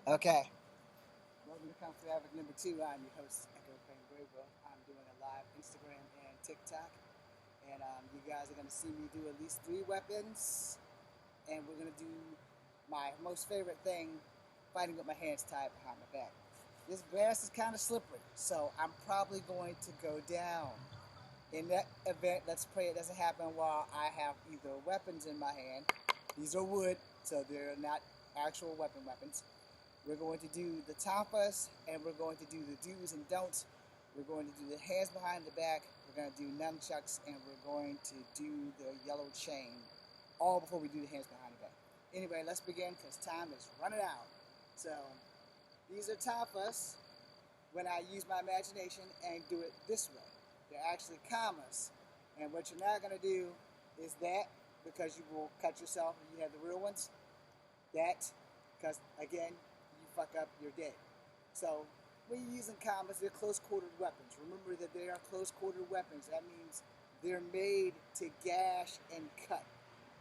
Okay. Welcome to Comfort Havoc number 2. I'm your host, Echo Payne Grayville. I'm doing a live Instagram and TikTok. And you guys are going to see me do at least 3 weapons. And we're going to do my most favorite thing, fighting with my hands tied behind my back. This grass is kind of slippery, so I'm probably going to go down. In that event, let's pray it doesn't happen while I have either weapons in my hand. These are wood, so they're not actual weapons. We're going to do the tapas, and we're going to do the do's and don'ts. We're going to do the hands behind the back. We're going to do nunchucks, and we're going to do the yellow chain, all before we do the hands behind the back. Anyway, let's begin because time is running out. So these are tapas when I use my imagination and do it this way. They're actually commas. And what you're not going to do is that, because you will cut yourself if you have the real ones. That, because again, you fuck up, you're dead. So when you're using commas, they're close-quartered weapons. Remember that they are close-quartered weapons. That means they're made to gash and cut.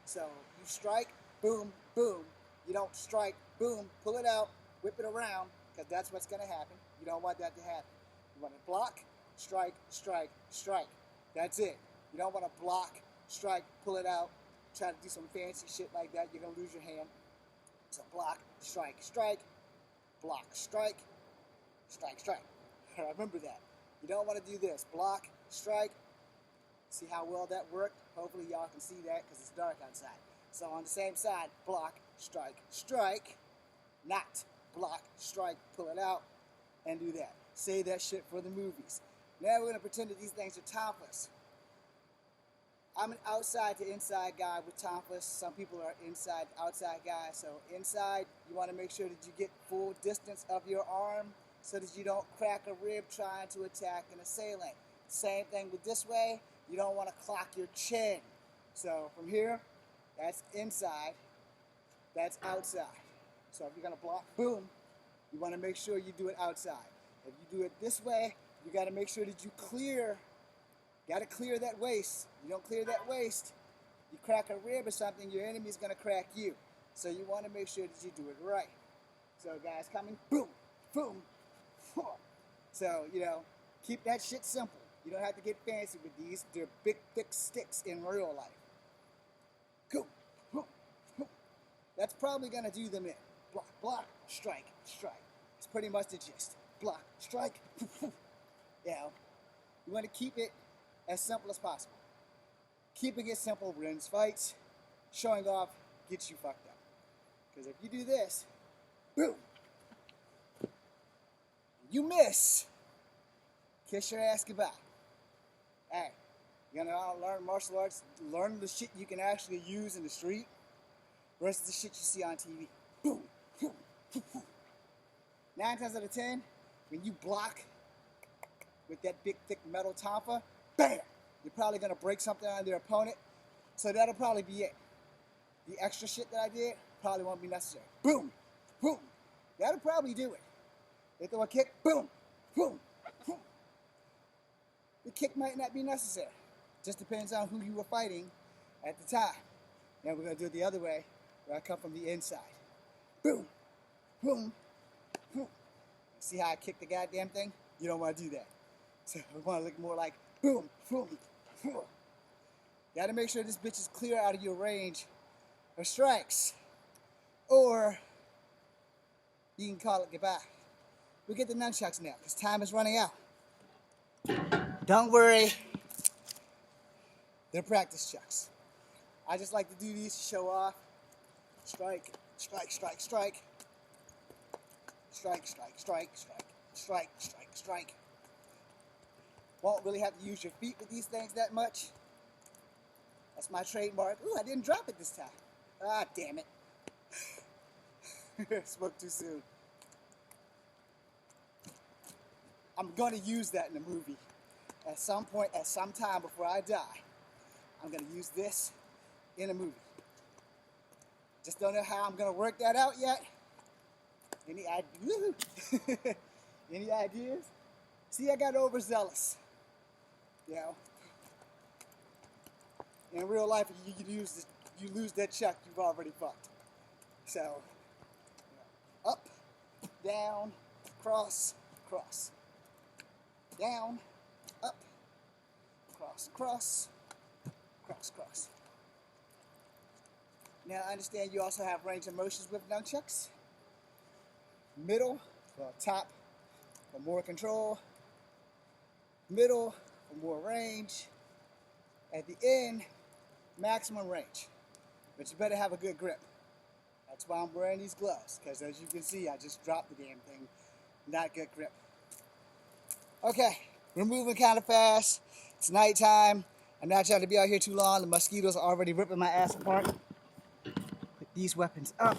So you strike, boom, boom. You don't strike, boom, pull it out, whip it around, because that's what's going to happen. You don't want that to happen. You want to block, strike, strike, strike. That's it. You don't want to block, strike, pull it out, try to do some fancy shit like that. You're going to lose your hand. So block, strike, strike, block, strike, strike, strike. Remember that. You don't want to do this. Block, strike. See how well that worked? Hopefully y'all can see that because it's dark outside. So on the same side, block, strike, strike. Not block, strike, pull it out, and do that. Say that shit for the movies. Now we're going to pretend that these things are tapas. I'm an outside to inside guy with tapas. Some people are inside, outside guys. So inside, you want to make sure that you get full distance of your arm so that you don't crack a rib trying to attack an assailant. Same thing with this way. You don't want to clock your chin. So from here, that's inside, that's outside. So if you're going to block, boom, you want to make sure you do it outside. If you do it this way, you got to make sure that you clear. Got to clear that waist. You don't clear that waist, you crack a rib or something, your enemy's going to crack you. So you want to make sure that you do it right. So guys, coming, boom, boom. So, keep that shit simple. You don't have to get fancy with these. They're big, thick sticks in real life. Go, boom, boom. That's probably going to do them in. Block, block, strike, strike. It's pretty much the gist. Block, strike, you want to keep it as simple as possible. Keeping it simple wins fights. Showing off gets you fucked up. Because if you do this, boom, you miss, kiss your ass goodbye. Hey, you're gonna learn martial arts, learn the shit you can actually use in the street versus the shit you see on TV. Boom, boom, boom, boom. 9 times out of 10, when you block with that big, thick metal tampa, bam! You're probably going to break something on their opponent. So that'll probably be it. The extra shit that I did probably won't be necessary. Boom! Boom! That'll probably do it. They throw a kick, boom! Boom! Boom! The kick might not be necessary. Just depends on who you were fighting at the time. Now we're going to do it the other way, where I come from the inside. Boom! Boom! Boom! See how I kick the goddamn thing? You don't want to do that. So we want to look more like boom, boom, boom. Got to make sure this bitch is clear out of your range of strikes, or you can call it goodbye. We'll get the nunchucks now because time is running out. Don't worry, they're practice chucks. I just like to do these to show off. Strike, strike, strike, strike. Strike, strike, strike, strike, strike, strike, strike. Won't really have to use your feet with these things that much. That's my trademark. Ooh, I didn't drop it this time. Ah, damn it. Spoke too soon. I'm going to use that in the movie. At some point, at some time before I die, I'm going to use this in a movie. Just don't know how I'm going to work that out yet. Any ideas? Any ideas? See, I got overzealous. In real life, you lose that chuck, you've already fucked. So, up, down, cross, cross. Down, up, cross, cross, cross, cross. Now I understand you also have range of motions with nunchucks. Middle for top for more control. Middle for more range. At the end, maximum range. But you better have a good grip. That's why I'm wearing these gloves, because as you can see, I just dropped the damn thing. Not good grip. Okay, we're moving kind of fast. It's nighttime. I'm not trying to be out here too long. The mosquitoes are already ripping my ass apart. Put these weapons up.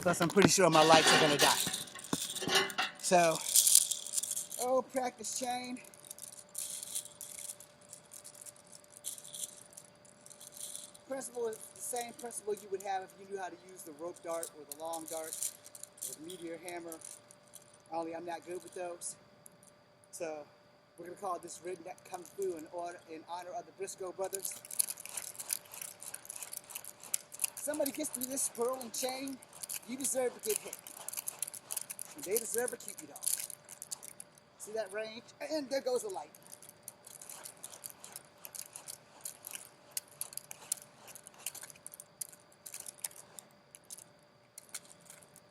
Plus, I'm pretty sure my lights are gonna die. So, old practice chain. Principle is the same principle you would have if you knew how to use the rope dart or the long dart or the meteor hammer. Only I'm not good with those. So we're gonna call this redneck kung fu in honor of the Briscoe brothers. Somebody gets through this spiraling chain, you deserve to get hit. And they deserve to keep you dog. See that range? And there goes the light.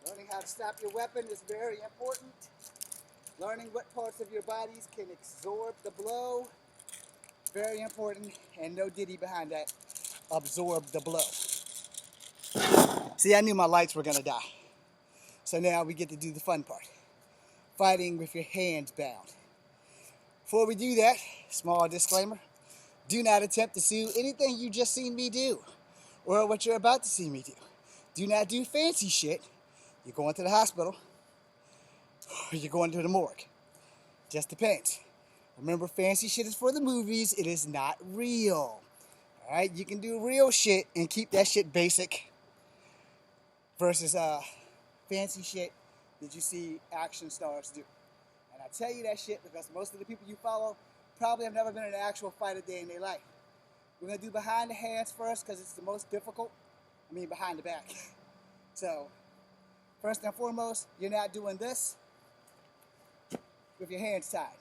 Learning how to stop your weapon is very important. Learning what parts of your bodies can absorb the blow, very important, and no ditty behind that, absorb the blow. See, I knew my lights were gonna die. So now we get to do the fun part. Fighting with your hands bound. Before we do that, small disclaimer, do not attempt to sue anything you just seen me do, or what you're about to see me do. Do not do fancy shit. You're going to the hospital, or you're going to the morgue. Just depends. Remember, fancy shit is for the movies. It is not real. All right, you can do real shit and keep that shit basic versus fancy shit that you see action stars do. And I tell you that shit because most of the people you follow probably have never been in an actual fight a day in their life. We're gonna do behind the hands first because it's the most difficult. I mean, behind the back. So, first and foremost, you're not doing this with your hands tied.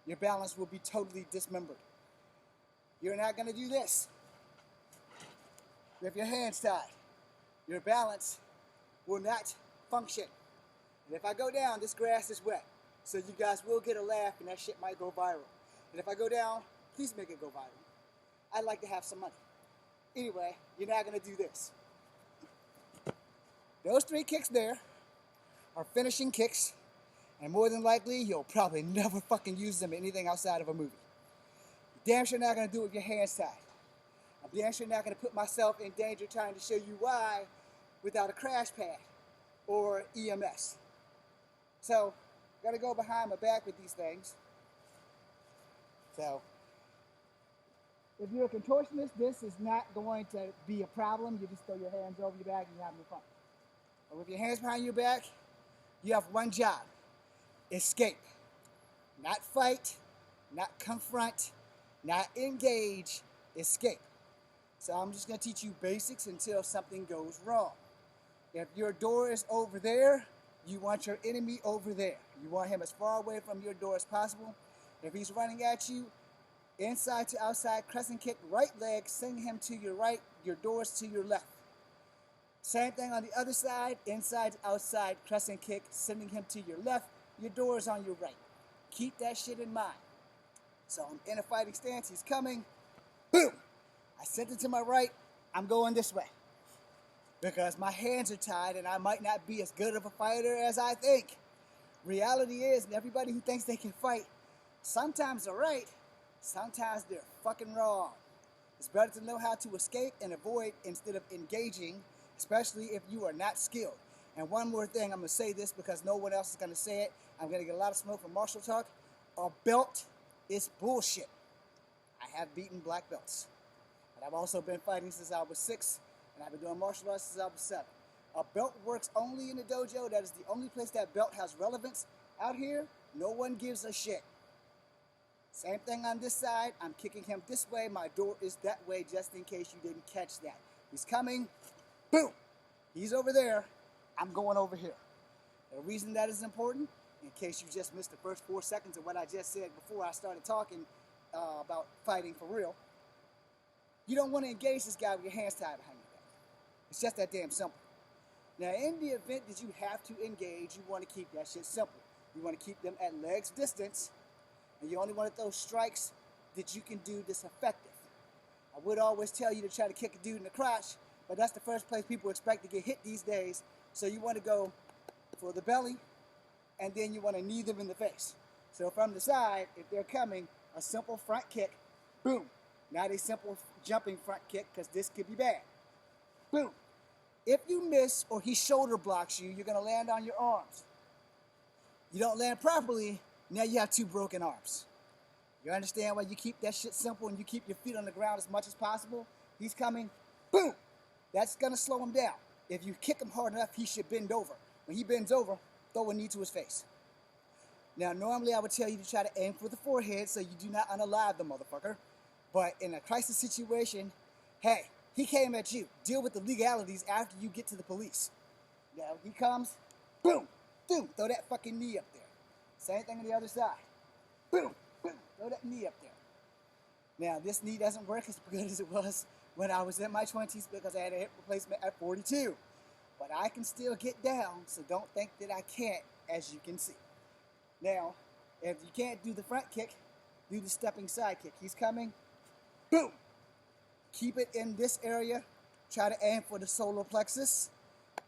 Your balance will be totally dismembered. You're not gonna do this with your hands tied. Your balance will not function. And if I go down, this grass is wet. So you guys will get a laugh and that shit might go viral. And if I go down, please make it go viral. I'd like to have some money. Anyway, you're not gonna do this. Those 3 kicks there are finishing kicks, and more than likely, you'll probably never fucking use them in anything outside of a movie. You're damn sure not gonna do it with your hands tied. I'm damn sure not gonna put myself in danger trying to show you why without a crash pad or EMS. So, gotta go behind my back with these things. So, if you're a contortionist, this is not going to be a problem. You just throw your hands over your back and you're having fun. But with your hands behind your back, you have one job. Escape. Not fight, not confront, not engage, escape. So I'm just gonna teach you basics until something goes wrong. If your door is over there, you want your enemy over there. You want him as far away from your door as possible. If he's running at you, inside to outside, crescent kick, right leg, send him to your right, your door's to your left. Same thing on the other side, inside to outside, crescent kick, sending him to your left, your door's on your right. Keep that shit in mind. So I'm in a fighting stance, he's coming, boom! I sent it to my right, I'm going this way. Because my hands are tied and I might not be as good of a fighter as I think. Reality is, everybody who thinks they can fight, sometimes they're right, sometimes they're fucking wrong. It's better to know how to escape and avoid instead of engaging, especially if you are not skilled. And one more thing, I'm going to say this because no one else is going to say it. I'm going to get a lot of smoke from martial talk. A belt is bullshit. I have beaten black belts. And I've also been fighting since I was 6, and I've been doing martial arts since I was 7. A belt works only in the dojo. That is the only place that belt has relevance. Out here, no one gives a shit. Same thing on this side. I'm kicking him this way. My door is that way just in case you didn't catch that. He's coming. Boom. He's over there. I'm going over here. The reason that is important, in case you just missed the first 4 seconds of what I just said before I started talking about fighting for real, you don't want to engage this guy with your hands tied behind your back. It's just that damn simple. Now, in the event that you have to engage, you want to keep that shit simple. You want to keep them at legs distance, and you only want to throw strikes that you can do that's effective. I would always tell you to try to kick a dude in the crotch, but that's the first place people expect to get hit these days. So you want to go for the belly, and then you want to knee them in the face. So from the side, if they're coming, a simple front kick, boom. Not a simple jumping front kick, because this could be bad. Boom. If you miss or he shoulder blocks you, you're going to land on your arms. You don't land properly, now you have 2 broken arms. You understand why you keep that shit simple and you keep your feet on the ground as much as possible? He's coming, boom. That's going to slow him down. If you kick him hard enough, he should bend over. When he bends over, throw a knee to his face. Now, normally I would tell you to try to aim for the forehead so you do not unalive the motherfucker. But in a crisis situation, hey, he came at you. Deal with the legalities after you get to the police. Now, he comes, boom, boom, throw that fucking knee up there. Same thing on the other side. Boom, boom, throw that knee up there. Now, this knee doesn't work as good as it was when I was in my 20s because I had a hip replacement at 42. But I can still get down, so don't think that I can't, as you can see. Now, if you can't do the front kick, do the stepping side kick. He's coming, boom. Keep it in this area. Try to aim for the solar plexus,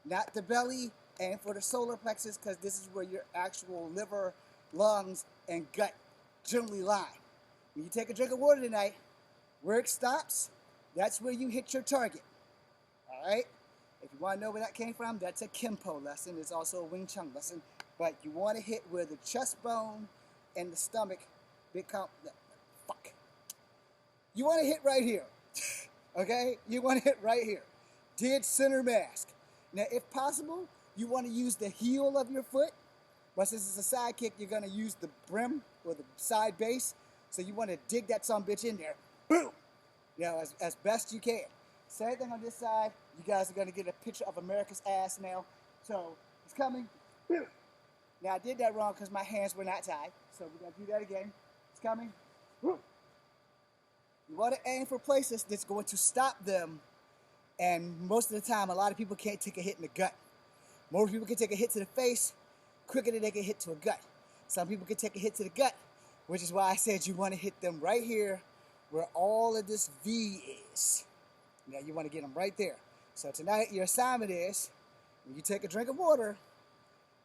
not the belly. Aim for the solar plexus because this is where your actual liver, lungs, and gut generally lie. When you take a drink of water tonight, where it stops, that's where you hit your target. All right? If you want to know where that came from, that's a Kimpo lesson. It's also a Wing Chun lesson. But you want to hit where the chest bone and the stomach become... Fuck. You want to hit right here. Okay? You want to hit right here. Dead center mask. Now, if possible, you want to use the heel of your foot. But since it's a side kick, you're going to use the brim or the side base. So you want to dig that sumbitch in there. Boom! You know, as best you can. Same thing on this side. You guys are going to get a picture of America's ass now. So, it's coming. Boom! Now, I did that wrong because my hands were not tied. So, we're going to do that again. It's coming. Boom! You want to aim for places that's going to stop them. And most of the time, a lot of people can't take a hit in the gut. Most people can take a hit to the face quicker than they can hit to a gut. Some people can take a hit to the gut, which is why I said you want to hit them right here where all of this V is. Now you want to get them right there. So tonight your assignment is, when you take a drink of water,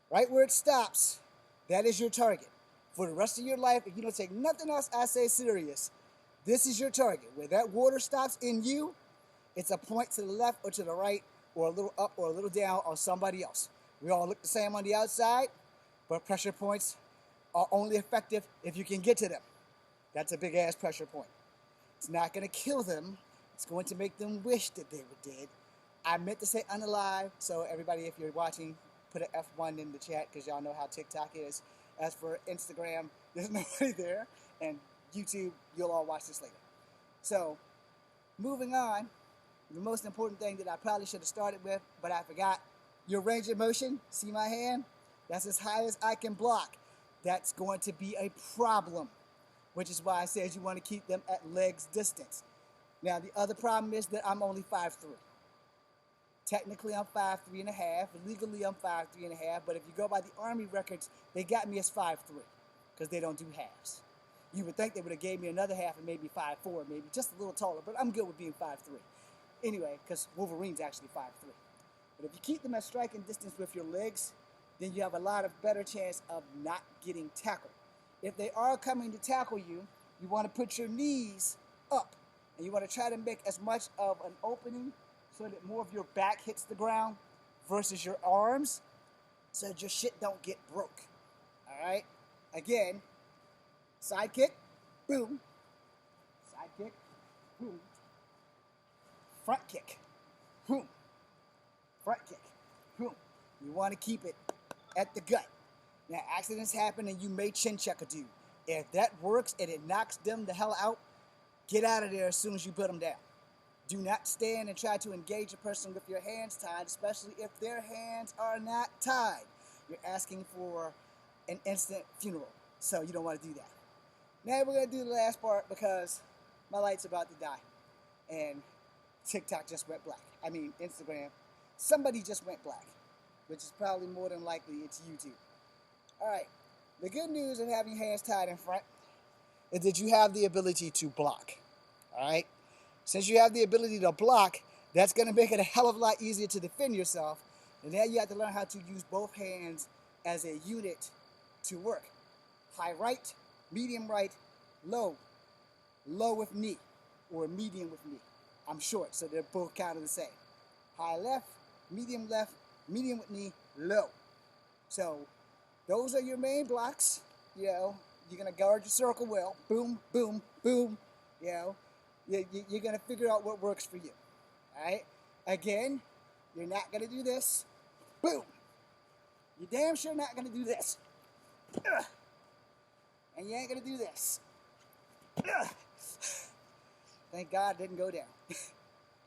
right where it stops, that is your target. For the rest of your life, if you don't take nothing else I say serious, this is your target. Where that water stops in you, it's a point to the left or to the right, or a little up or a little down on somebody else. We all look the same on the outside, but pressure points are only effective if you can get to them. That's a big ass pressure point. It's not going to kill them. It's going to make them wish that they were dead. I meant to say unalive, so everybody, if you're watching, put an F1 in the chat because y'all know how TikTok is. As for Instagram, there's nobody there, and YouTube, you'll all watch this later. So, moving on, the most important thing that I probably should have started with, but I forgot, your range of motion. See my hand? That's as high as I can block. That's going to be a problem, which is why I said you want to keep them at legs distance. Now, the other problem is that I'm only 5'3". Technically, I'm 5'3.5". Legally, I'm 5'3.5". But if you go by the Army records, they got me as 5'3", because they don't do halves. You would think they would have gave me another half and made me 5'4", maybe just a little taller, but I'm good with being 5'3". Anyway, because Wolverine's actually 5'3". But if you keep them at striking distance with your legs, then you have a lot of better chance of not getting tackled. If they are coming to tackle you, you want to put your knees up. And you want to try to make as much of an opening so that more of your back hits the ground versus your arms so that your shit don't get broke. Alright? Again, side kick, boom. Side kick, boom. Front kick, boom. Front kick, boom. You want to keep it at the gut. Now, accidents happen and you may chin check a dude. If that works and it knocks them the hell out, get out of there as soon as you put them down. Do not stand and try to engage a person with your hands tied, especially if their hands are not tied. You're asking for an instant funeral, so you don't want to do that. Now we're going to do the last part because my light's about to die and TikTok just went black. I mean, Instagram. Somebody just went black, which is probably more than likely it's YouTube. All right. The good news of having your hands tied in front is that you have the ability to block. All right. Since you have the ability to block, that's going to make it a hell of a lot easier to defend yourself. And now you have to learn how to use both hands as a unit to work. High right, medium right, low. Low with knee, or medium with knee. I'm short, so they're both kind of the same. High left, medium with knee, low. So those are your main blocks. You know, you're going to guard your circle well. Boom, boom, boom. You know, you're going to figure out what works for you. All right? Again, you're not going to do this. Boom. You're damn sure not going to do this. Ugh. And you ain't going to do this. Ugh. Thank God it didn't go down.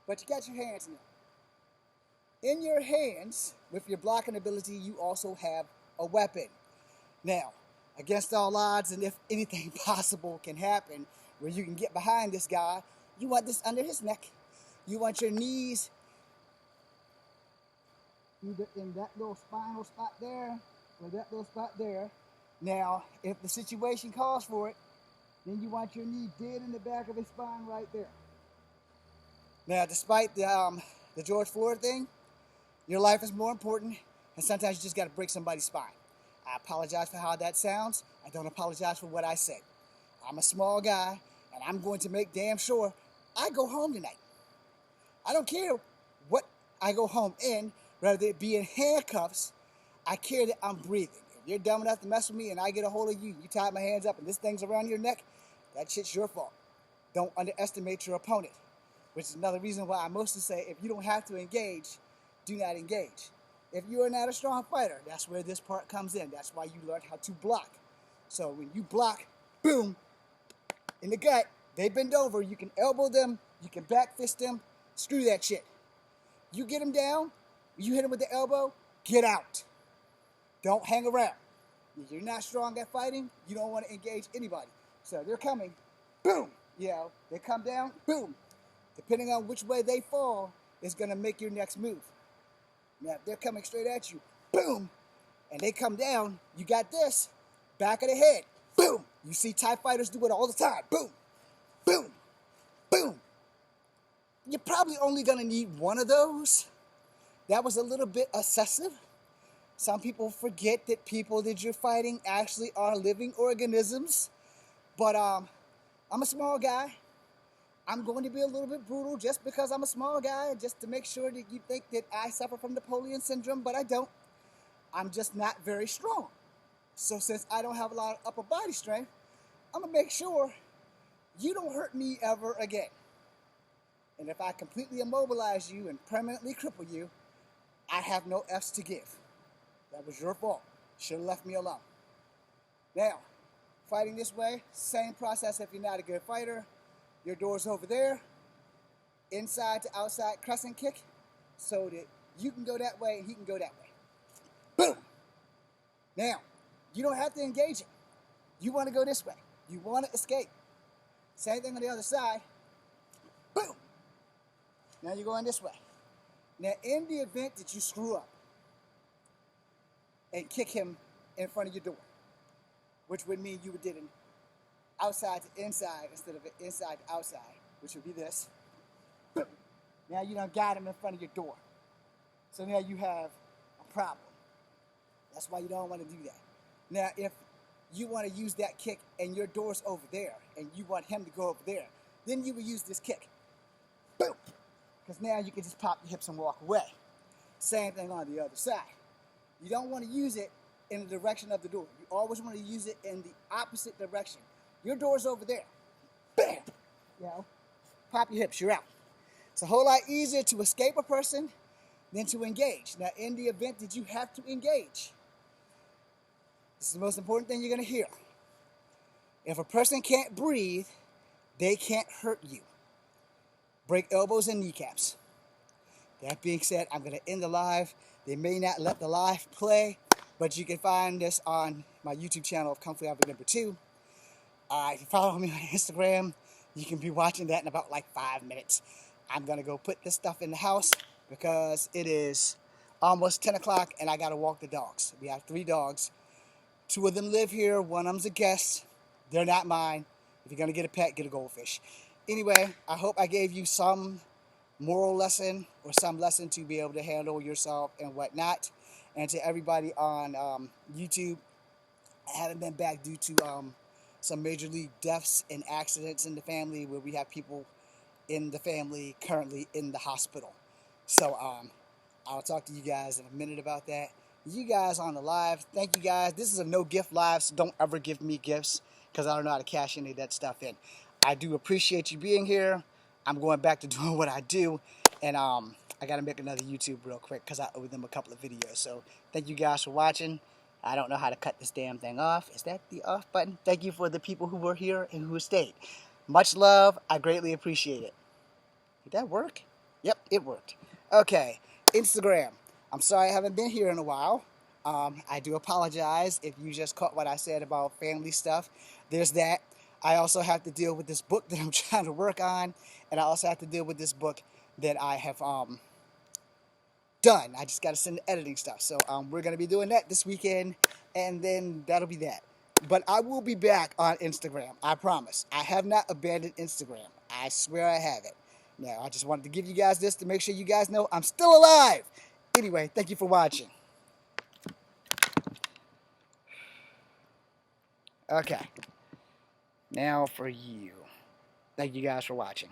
But you got your hands now. In your hands, with your blocking ability, you also have a weapon. Now, against all odds, and if anything possible can happen, where you can get behind this guy, you want this under his neck. You want your knees either in that little spinal spot there, or that little spot there. Now, if the situation calls for it, then you want your knee dead in the back of his spine right there. Now, despite the George Floyd thing, your life is more important, and sometimes you just got to break somebody's spine. I apologize for how that sounds. I don't apologize for what I said. I'm a small guy, and I'm going to make damn sure I go home tonight. I don't care what I go home in, whether it be in handcuffs. I care that I'm breathing. If you're dumb enough to mess with me and I get a hold of you, you tie my hands up and this thing's around your neck, that shit's your fault. Don't underestimate your opponent, which is another reason why I mostly say if you don't have to engage, do not engage. If you are not a strong fighter, that's where this part comes in. That's why you learn how to block. So when you block, boom, in the gut, they bend over, you can elbow them, you can back fist them, screw that shit. You get them down, you hit them with the elbow, get out. Don't hang around. If you're not strong at fighting, you don't want to engage anybody. So they're coming, boom, you know, they come down, boom. Depending on which way they fall is going to make your next move. Now, if they're coming straight at you, boom, and they come down, you got this, back of the head, boom. You see TIE fighters do it all the time, boom, boom, boom. You're probably only going to need one of those. That was a little bit excessive. Some people forget that people that you're fighting actually are living organisms. But I'm a small guy. I'm going to be a little bit brutal just because I'm a small guy, just to make sure that you think that I suffer from Napoleon syndrome, but I don't. I'm just not very strong. So since I don't have a lot of upper body strength, I'm going to make sure you don't hurt me ever again. And if I completely immobilize you and permanently cripple you, I have no F's to give. That was your fault. Should have left me alone. Now, fighting this way, same process if you're not a good fighter. Your door's over there, inside to outside crescent kick, so that you can go that way and he can go that way. Boom! Now, you don't have to engage him. You want to go this way. You want to escape. Same thing on the other side. Boom! Now you're going this way. Now, in the event that you screw up and kick him in front of your door, which would mean you did an outside to inside instead of an inside to outside, which would be this. Boom. Now you done got him in front of your door. So now you have a problem. That's why you don't want to do that. Now, if you want to use that kick and your door's over there and you want him to go over there, then you would use this kick. Boom. Because now you can just pop your hips and walk away. Same thing on the other side. You don't want to use it in the direction of the door. You always want to use it in the opposite direction. Your door's over there. Bam! You know, pop your hips, you're out. It's a whole lot easier to escape a person than to engage. Now, in the event that you have to engage, this is the most important thing you're going to hear. If a person can't breathe, they can't hurt you. break elbows and kneecaps. That being said, I'm going to end the live. They may not let the live play, but you can find this on my YouTube channel of Kung Fu Advocate number 2. If you follow me on Instagram, you can be watching that in about like 5 minutes. I'm going to go put this stuff in the house because it is almost 10 o'clock and I got to walk the dogs. We have 3 dogs. 2 of them live here. One of them's a guest. They're not mine. If you're going to get a pet, get a goldfish. Anyway, I hope I gave you some moral lesson or some lesson to be able to handle yourself and whatnot. And to everybody on YouTube, I haven't been back due to some major league deaths and accidents in the family where we have people in the family currently in the hospital. So I'll talk to you guys in a minute about that. You guys on the live, thank you guys. This is a no gift live, so don't ever give me gifts because I don't know how to cash any of that stuff in. I do appreciate you being here. I'm going back to doing what I do, and I got to make another YouTube real quick because I owe them a couple of videos. So thank you guys for watching. I don't know how to cut this damn thing off. Is that the off button? Thank you for the people who were here and who stayed. Much love. I greatly appreciate it. Did that work? Yep, it worked. Okay, Instagram. I'm sorry I haven't been here in a while. I do apologize if you just caught what I said about family stuff. There's that. I also have to deal with this book that I'm trying to work on, and I also have to deal with this book that I have done. I just got to send the editing stuff. So we're going to be doing that this weekend, and then that'll be that. But I will be back on Instagram. I promise. I have not abandoned Instagram. I swear I haven't. Now, I just wanted to give you guys this to make sure you guys know I'm still alive. Anyway, thank you for watching. Okay. Now for you. Thank you guys for watching.